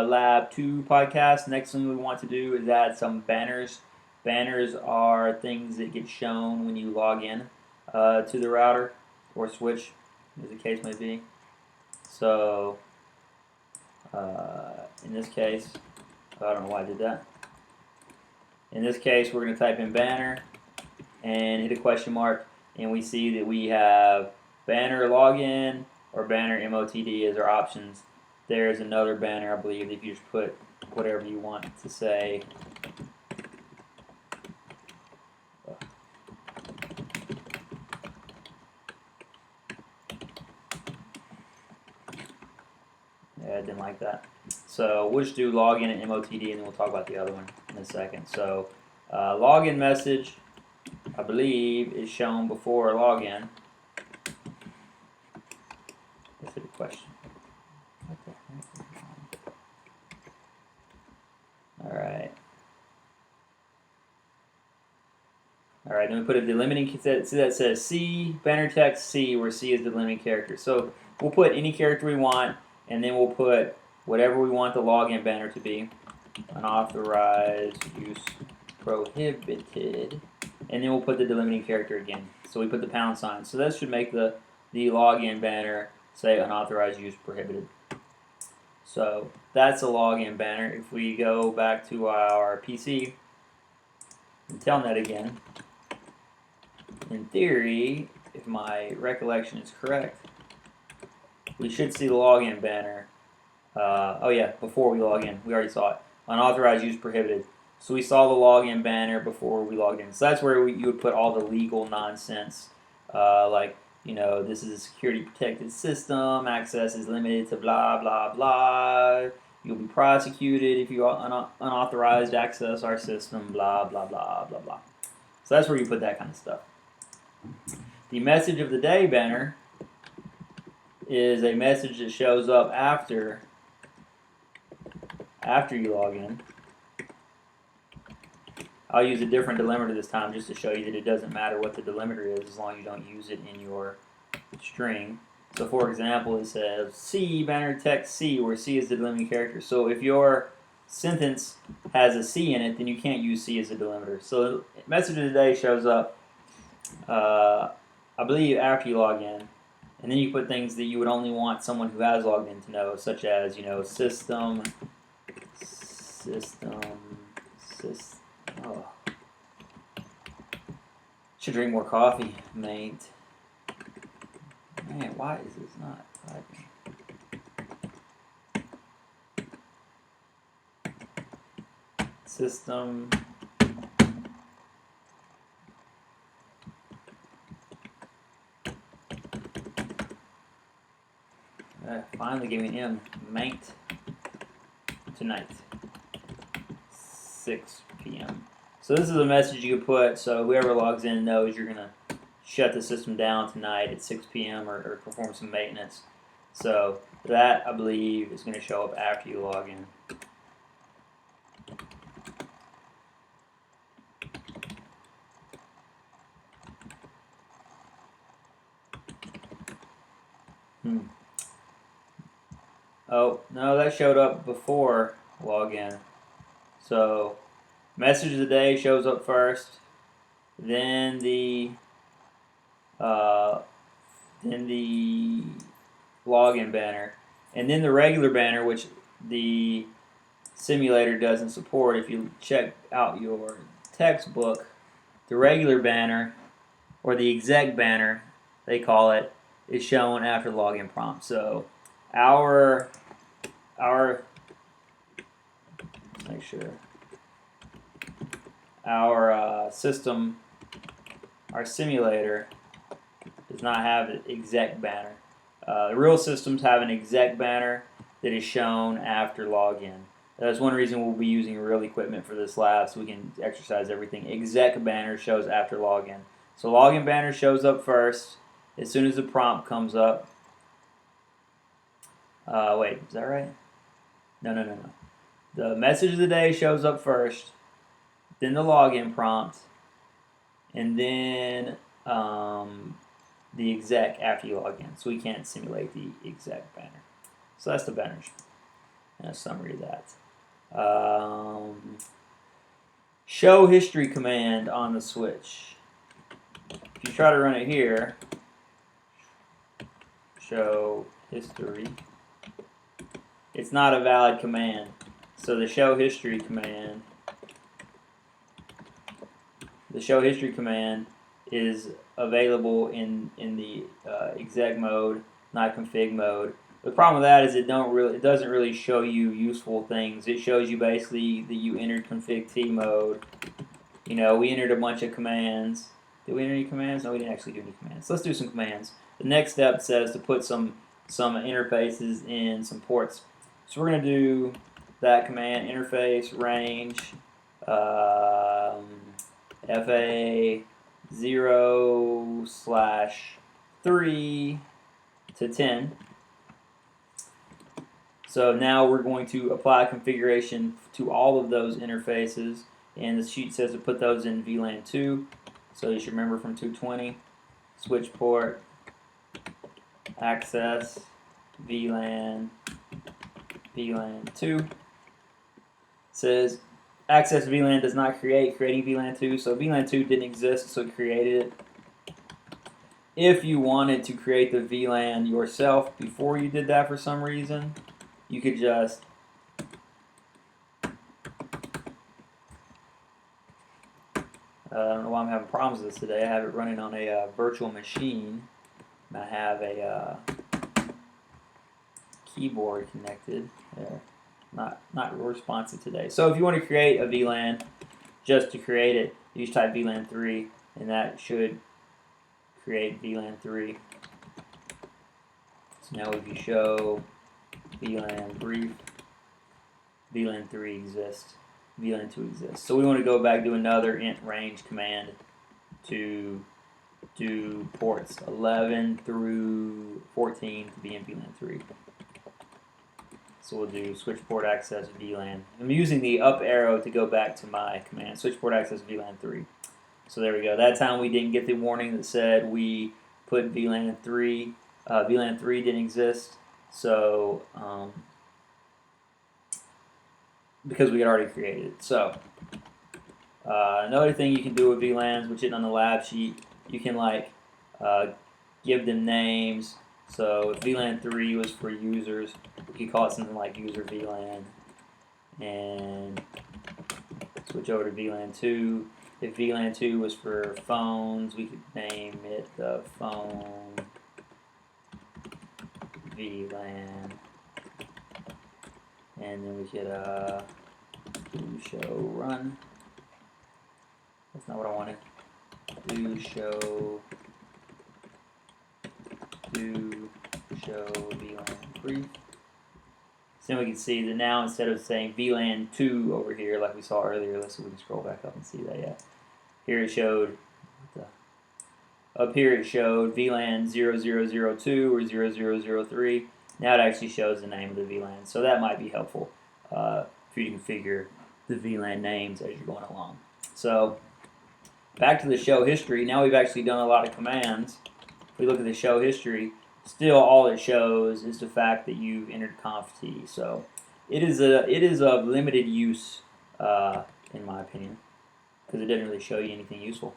Lab 2 podcast. Next thing we want to do is add some banners. Banners are things that get shown when you log in to the router or switch, as the case may be. So, in this case, I don't know why I did that. In this case, we're going to type in banner and hit a question mark, and we see that we have banner login or banner MOTD as our options. There's another banner, I believe, if you just put whatever you want to say. Yeah, I didn't like that. So we'll just do login and MOTD, and then we'll talk about the other one in a second. So login message, I believe, is shown before login. Let's hit a question. What the heck? All right, then we put a delimiting, see that says C, banner text C, where C is the delimiting character. So we'll put any character we want, and then we'll put whatever we want the login banner to be. Unauthorized use prohibited. And then we'll put the delimiting character again. So we put the pound sign. So that should make the login banner say unauthorized use prohibited. So that's a login banner. If we go back to our PC and telnet again, in theory, if my recollection is correct, we should see the login banner. Oh yeah, before we log in, we already saw it. Unauthorized use prohibited. So we saw the login banner before we logged in. So that's where you would put all the legal nonsense, like, you know, this is a security protected system, access is limited to blah, blah, blah. You'll be prosecuted if you unauthorized access our system, blah, blah, blah, blah, blah. So that's where you put that kind of stuff. The message of the day banner is a message that shows up after you log in. I'll use a different delimiter this time just to show you that it doesn't matter what the delimiter is as long as you don't use it in your string. So for example, it says C, banner text C, where C is the delimiting character. So if your sentence has a C in it, then you can't use C as a delimiter. So message of the day shows up, I believe, after you log in. And then you put things that you would only want someone who has logged in to know, such as, you know, system. Oh. Should drink more coffee, mate. Man, why is this not typing? System. Finally gave me an M. Mate. Tonight. 6 p.m. So this is a message you could put so whoever logs in knows you're going to shut the system down tonight at 6 p.m. or perform some maintenance. So that, I believe, is going to show up after you log in. Oh, no, that showed up before login. So, message of the day shows up first, then the login banner, and then the regular banner, which the simulator doesn't support. If you check out your textbook, the regular banner, or the exec banner, they call it, is shown after login prompt. So, let's make sure. Our system, our simulator, does not have an exec banner. The real systems have an exec banner that is shown after login. That's one reason we'll be using real equipment for this lab so we can exercise everything. Exec banner shows after login. So login banner shows up first as soon as the prompt comes up. Wait, is that right? No. The message of the day shows up first, then the login prompt, and then the exec after you log in. So we can't simulate the exec banner. So that's the banners. and a summary of that. Show history command on the switch. If you try to run it here, show history, it's not a valid command. So the show history command is available in the exec mode, not config mode. The problem with that is it doesn't really show you useful things. It shows you basically that you entered config T mode. You know, we entered a bunch of commands. Did we enter any commands? No, we didn't actually do any commands. Let's do some commands. The next step says to put some interfaces in some ports. So we're going to do that command, interface range FA 0/3 to 10. So now we're going to apply configuration to all of those interfaces, and the sheet says to put those in VLAN 2. So you should remember from 220, switch port, access, VLAN 2. It says access VLAN does not creating VLAN 2, so VLAN 2 didn't exist, so it created it. If you wanted to create the VLAN yourself before you did that for some reason, you could just I don't know why I'm having problems with this today. I have it running on a virtual machine. And I have a keyboard connected. Not real responsive today. So if you want to create a VLAN, just to create it, you just type VLAN 3, and that should create VLAN 3. So now if you show VLAN brief, VLAN 3 exists, VLAN 2 exists. So we want to go back to another int range command to do ports 11 through 14 to be in VLAN 3. So we'll do switch port access VLAN. I'm using the up arrow to go back to my command, switch port access VLAN 3. So there we go. That time we didn't get the warning that said we put VLAN 3. VLAN 3 didn't exist, so because we had already created it. So another thing you can do with VLANs, which is on the lab sheet, you can give them names. So if VLAN 3 was for users, you could call it something like user VLAN, and switch over to VLAN 2. If VLAN 2 was for phones, we could name it the phone VLAN, and then we could do show run. That's not what I wanted. Do show VLAN brief. So then we can see that now instead of saying VLAN 2 over here like we saw earlier, let's see if we can scroll back up and see that. Yeah, here it showed. Up here it showed VLAN 0002 or 0003. Now it actually shows the name of the VLAN. So that might be helpful for you to configure the VLAN names as you're going along. So back to the show history. Now we've actually done a lot of commands. If we look at the show history, still all it shows is the fact that you've entered conf t. So it is of limited use in my opinion, because it doesn't really show you anything useful.